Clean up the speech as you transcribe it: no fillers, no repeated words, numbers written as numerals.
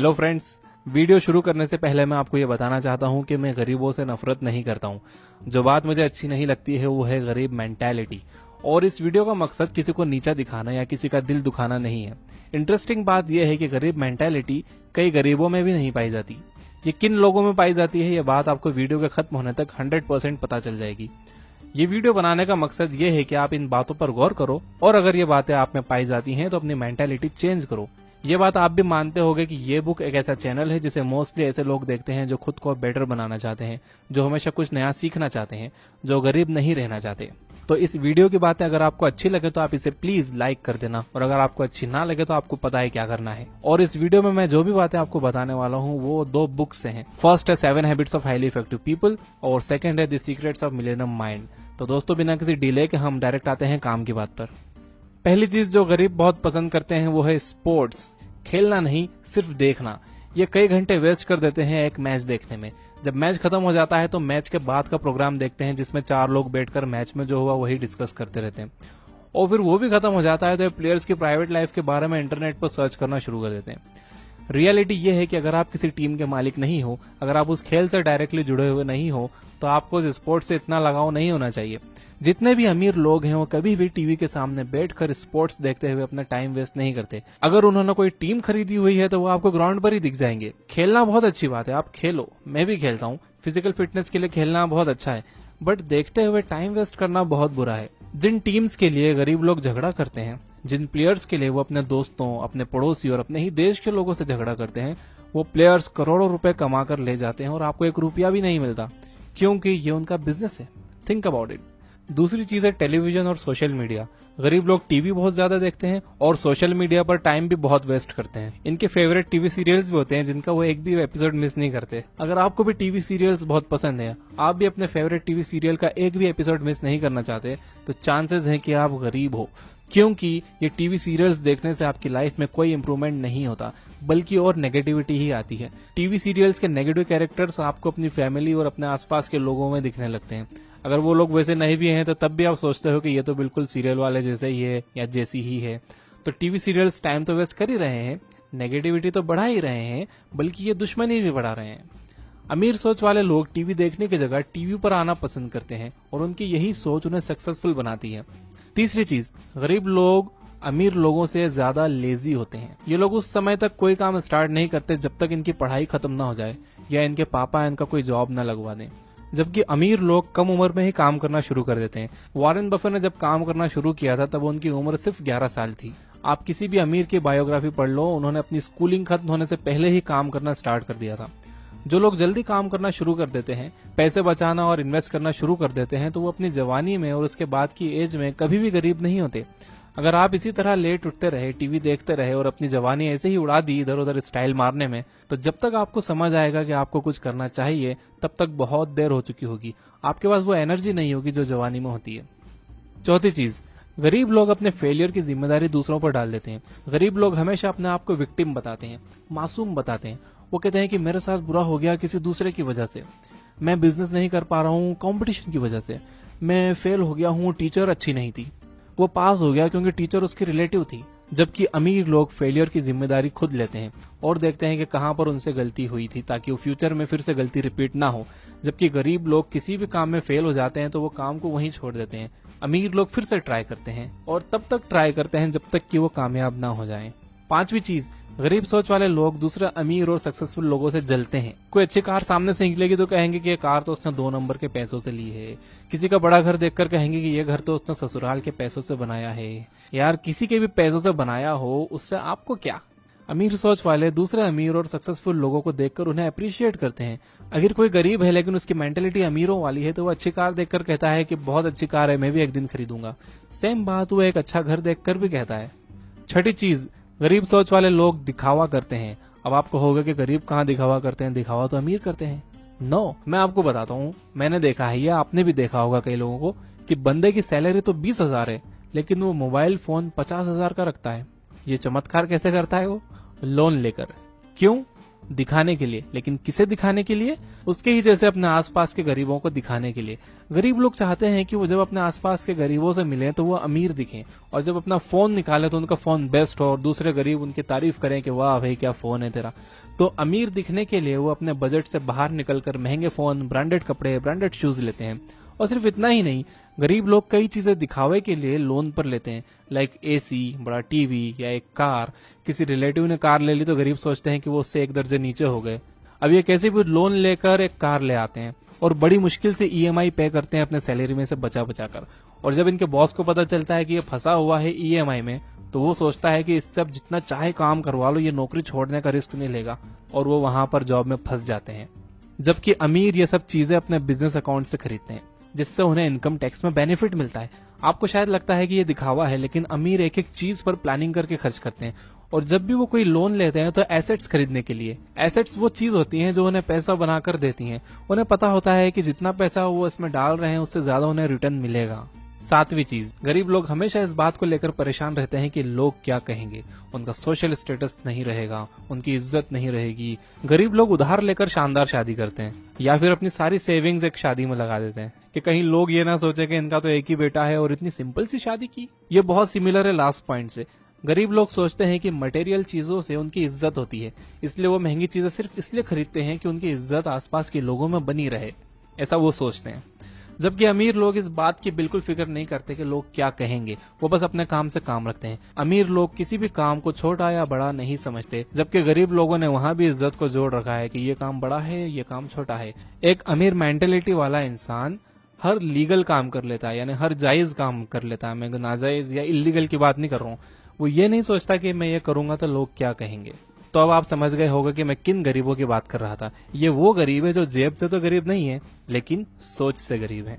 Hello friends, video शुरू करने से पहले मैं आपको ये बताना चाहता हूँ कि मैं गरीबों से नफरत नहीं करता हूँ। जो बात मुझे अच्छी नहीं लगती है वो है गरीब मेंटालिटी। और इस वीडियो का मकसद किसी को नीचा दिखाना या किसी का दिल दुखाना नहीं है। इंटरेस्टिंग बात यह है कि गरीब मेंटालिटी कई गरीबों में भी नहीं पाई जाती। ये किन लोगों में पाई जाती है ये बात आपको वीडियो के खत्म होने तक 100% पता चल जाएगी। ये वीडियो बनाने का मकसद ये है कि आप इन बातों पर गौर करो और अगर ये बातें आप में पाई जाती हैं तो अपनी मेंटालिटी चेंज करो। ये बात आप भी मानते होंगे कि ये बुक एक ऐसा चैनल है जिसे मोस्टली ऐसे लोग देखते हैं जो खुद को बेटर बनाना चाहते हैं, जो हमेशा कुछ नया सीखना चाहते हैं, जो गरीब नहीं रहना चाहते। तो इस वीडियो की बातें अगर आपको अच्छी लगे तो आप इसे प्लीज लाइक कर देना और अगर आपको अच्छी ना लगे तो आपको पता है क्या करना है। और इस वीडियो में मैं जो भी बातें आपको बताने वाला हूँ वो 2 बुक्स से हैं। फर्स्ट है 7 habits of highly effective people और सेकंड है the secrets of millennium mind. तो दोस्तों, बिना किसी डिले के हम डायरेक्ट आते हैं काम की बात पर। पहली चीज जो गरीब बहुत पसंद करते हैं वो है स्पोर्ट्स। खेलना नहीं, सिर्फ देखना। ये कई घंटे वेस्ट कर देते हैं एक मैच देखने में। जब मैच खत्म हो जाता है तो मैच के बाद का प्रोग्राम देखते हैं जिसमें 4 लोग बैठकर मैच में जो हुआ वही डिस्कस करते रहते हैं। और फिर वो भी खत्म हो जाता है तो प्लेयर्स की प्राइवेट लाइफ के बारे में इंटरनेट पर सर्च करना शुरू कर देते हैं। रियलिटी ये है कि अगर आप किसी टीम के मालिक नहीं हो, अगर आप उस खेल से डायरेक्टली जुड़े हुए नहीं हो, तो आपको इस स्पोर्ट्स से इतना लगाव नहीं होना चाहिए। जितने भी अमीर लोग हैं वो कभी भी टीवी के सामने बैठकर स्पोर्ट्स देखते हुए अपना टाइम वेस्ट नहीं करते। अगर उन्होंने कोई टीम खरीदी हुई है तो वो आपको ग्राउंड पर ही दिख जाएंगे। खेलना बहुत अच्छी बात है, आप खेलो, मैं भी खेलता हूँ। फिजिकल फिटनेस के लिए खेलना बहुत अच्छा है, बट देखते हुए टाइम वेस्ट करना बहुत बुरा है। जिन टीम्स के लिए गरीब लोग झगड़ा करते हैं, जिन प्लेयर्स के लिए वो अपने दोस्तों, अपने पड़ोसी और अपने ही देश के लोगों से झगड़ा करते हैं, वो प्लेयर्स करोड़ों रुपए कमा कर ले जाते हैं और आपको 1 रुपया भी नहीं मिलता, क्योंकि ये उनका बिजनेस है। Think about it. दूसरी चीज है टेलीविजन और सोशल मीडिया। गरीब लोग टीवी बहुत ज्यादा देखते हैं और सोशल मीडिया पर टाइम भी बहुत वेस्ट करते हैं। इनके फेवरेट टीवी सीरियल्स भी होते हैं जिनका वो एक भी एपिसोड मिस नहीं करते। अगर आपको भी टीवी सीरियल्स बहुत पसंद है, आप भी अपने फेवरेट टीवी सीरियल का एक भी एपिसोड मिस नहीं करना चाहते, तो चांसेस हैं कि आप गरीब हो, क्योंकि ये टीवी सीरियल्स देखने से आपकी लाइफ में कोई इंप्रूवमेंट नहीं होता, बल्कि और नेगेटिविटी ही आती है। टीवी सीरियल्स के नेगेटिव कैरेक्टर्स आपको अपनी फैमिली और अपने आसपास के लोगों में दिखने लगते हैं। अगर वो लोग वैसे नहीं भी हैं तो तब भी आप सोचते हो कि ये तो बिल्कुल सीरियल वाले जैसे ही है या जैसी ही है। तो टीवी सीरियल्स टाइम तो वेस्ट कर ही रहे हैं, नेगेटिविटी तो बढ़ा ही रहे हैं, बल्कि ये दुश्मनी भी बढ़ा रहे हैं। अमीर सोच वाले लोग टीवी देखने की जगह टीवी पर आना पसंद करते हैं और उनकी यही सोच उन्हें सक्सेसफुल बनाती है। तीसरी चीज, गरीब लोग अमीर लोगों से ज्यादा लेजी होते हैं। ये लोग उस समय तक कोई काम स्टार्ट नहीं करते जब तक इनकी पढ़ाई खत्म ना हो जाए या इनके पापा इनका कोई जॉब न लगवा दें। जबकि अमीर लोग कम उम्र में ही काम करना शुरू कर देते हैं। वॉरेन बफेट ने जब काम करना शुरू किया था तब उनकी उम्र सिर्फ 11 साल थी। आप किसी भी अमीर की बायोग्राफी पढ़ लो, उन्होंने अपनी स्कूलिंग खत्म होने से पहले ही काम करना स्टार्ट कर दिया था। जो लोग जल्दी काम करना शुरू कर देते हैं, पैसे बचाना और इन्वेस्ट करना शुरू कर देते हैं, तो वो अपनी जवानी में और उसके बाद की एज में कभी भी गरीब नहीं होते। अगर आप इसी तरह लेट उठते रहे, टीवी देखते रहे और अपनी जवानी ऐसे ही उड़ा दी इधर उधर स्टाइल मारने में, तो जब तक आपको समझ आएगा कि आपको कुछ करना चाहिए तब तक बहुत देर हो चुकी होगी। आपके पास वो एनर्जी नहीं होगी जो जवानी में होती है। चौथी चीज, गरीब लोग अपने फेलियर की जिम्मेदारी दूसरों पर डाल देते हैं। गरीब लोग हमेशा अपने आप को विक्टिम बताते हैं, मासूम बताते हैं। वो कहते हैं कि मेरे साथ बुरा हो गया किसी दूसरे की वजह से, मैं बिजनेस नहीं कर पा रहा हूँ कंपटीशन की वजह से, मैं फेल हो गया हूँ, टीचर अच्छी नहीं थी, वो पास हो गया क्योंकि टीचर उसकी रिलेटिव थी। जबकि अमीर लोग फेलियर की जिम्मेदारी खुद लेते हैं और देखते हैं कि कहां पर उनसे गलती हुई थी ताकि वो फ्यूचर में फिर से गलती रिपीट ना हो। जबकि गरीब लोग किसी भी काम में फेल हो जाते हैं तो वो काम को वहीं छोड़ देते हैं। अमीर लोग फिर से ट्राई करते हैं और तब तक ट्राई करते हैं जब तक कि वो कामयाब ना हो जाएं। पांचवी चीज, गरीब सोच वाले लोग दूसरे अमीर और सक्सेसफुल लोगों से जलते हैं। कोई अच्छी कार सामने से निकलेगी तो कहेंगे कि ये कार तो उसने 2 नंबर के पैसों से ली है। किसी का बड़ा घर देखकर कहेंगे कि ये घर तो उसने ससुराल के पैसों से बनाया है। यार, किसी के भी पैसों से बनाया हो उससे आपको क्या। अमीर सोच वाले दूसरे अमीर और सक्सेसफुल लोगों को देखकर उन्हें अप्रिशिएट करते हैं। अगर कोई गरीब है लेकिन उसकी मेंटेलिटी अमीरों वाली है तो वो अच्छी कार देखकर कहता है कि बहुत अच्छी कार है, मैं भी एक दिन खरीदूंगा। सेम बात वो एक अच्छा घर देखकर भी कहता है। छठी चीज, गरीब सोच वाले लोग दिखावा करते हैं। अब आपको होगा कि गरीब कहाँ दिखावा करते हैं, दिखावा तो अमीर करते हैं। नो, मैं आपको बताता हूँ, मैंने देखा है या आपने भी देखा होगा कई लोगों को कि बंदे की सैलरी तो 20,000 है लेकिन वो मोबाइल फोन 50,000 का रखता है। ये चमत्कार कैसे करता है? वो लोन लेकर। क्यों? दिखाने के लिए, लेकिन किसे दिखाने के लिए? उसके ही जैसे अपने आसपास के गरीबों को दिखाने के लिए। गरीब लोग चाहते हैं कि वो जब अपने आसपास के गरीबों से मिलें तो वो अमीर दिखें, और जब अपना फोन निकाले तो उनका फोन बेस्ट हो और दूसरे गरीब उनकी तारीफ करें कि वाह भाई क्या फोन है तेरा। तो अमीर दिखने के लिए वो अपने बजट से बाहर निकलकर महंगे फोन, ब्रांडेड कपड़े, ब्रांडेड शूज लेते हैं। और सिर्फ इतना ही नहीं, गरीब लोग कई चीजें दिखावे के लिए लोन पर लेते हैं, लाइक एसी, बड़ा टीवी या एक कार। किसी रिलेटिव ने कार ले ली तो गरीब सोचते हैं कि वो उससे एक दर्जे नीचे हो गए। अब ये कैसे भी लोन लेकर एक कार ले आते हैं और बड़ी मुश्किल से ईएमआई पे करते हैं अपने सैलरी में से बचा बचा कर। और जब इनके बॉस को पता चलता है कि ये फंसा हुआ है ईएमआई में, तो वो सोचता है कि इससे अब जितना चाहे काम करवा लो, ये नौकरी छोड़ने का रिस्क नहीं लेगा, और वो वहां पर जॉब में फंस जाते हैं। जबकि अमीर ये सब चीजें अपने बिजनेस अकाउंट से खरीदते हैं, जिससे उन्हें इनकम टैक्स में बेनिफिट मिलता है। आपको शायद लगता है कि ये दिखावा है, लेकिन अमीर एक एक चीज पर प्लानिंग करके खर्च करते हैं। और जब भी वो कोई लोन लेते हैं तो एसेट्स खरीदने के लिए। एसेट्स वो चीज होती हैं जो उन्हें पैसा बनाकर देती हैं। उन्हें पता होता है कि जितना पैसा वो इसमें डाल रहे हैं उससे ज्यादा उन्हें रिटर्न मिलेगा। सातवीं चीज, गरीब लोग हमेशा इस बात को लेकर परेशान रहते हैं कि लोग क्या कहेंगे। उनका सोशल स्टेटस नहीं रहेगा, उनकी इज्जत नहीं रहेगी। गरीब लोग उधार लेकर शानदार शादी करते हैं, या फिर अपनी सारी सेविंग्स एक शादी में लगा देते हैं कि कहीं लोग ये ना सोचे कि इनका तो एक ही बेटा है और इतनी सिंपल सी शादी की। ये बहुत सिमिलर है लास्ट पॉइंट से। गरीब लोग सोचते हैं कि मटेरियल चीजों से उनकी इज्जत होती है, इसलिए वो महंगी चीजें सिर्फ इसलिए खरीदते हैं कि उनकी इज्जत आसपास के लोगों में बनी रहे, ऐसा वो सोचते हैं। जबकि अमीर लोग इस बात की बिल्कुल फिक्र नहीं करते कि लोग क्या कहेंगे, वो बस अपने काम से काम रखते हैं। अमीर लोग किसी भी काम को छोटा या बड़ा नहीं समझते, जबकि गरीब लोगों ने वहां भी इज्जत को जोड़ रखा है कि ये काम बड़ा है, ये काम छोटा है। एक अमीर मेंटेलिटी वाला इंसान हर लीगल काम कर लेता है, यानी हर जायज काम कर लेता है। मैं नाजायज या इलीगल की बात नहीं कर रहा हूँ। वो ये नहीं सोचता कि मैं ये करूंगा तो लोग क्या कहेंगे। तो अब आप समझ गए होगा कि मैं किन गरीबों की बात कर रहा था। ये वो गरीब है जो जेब से तो गरीब नहीं है, लेकिन सोच से गरीब है।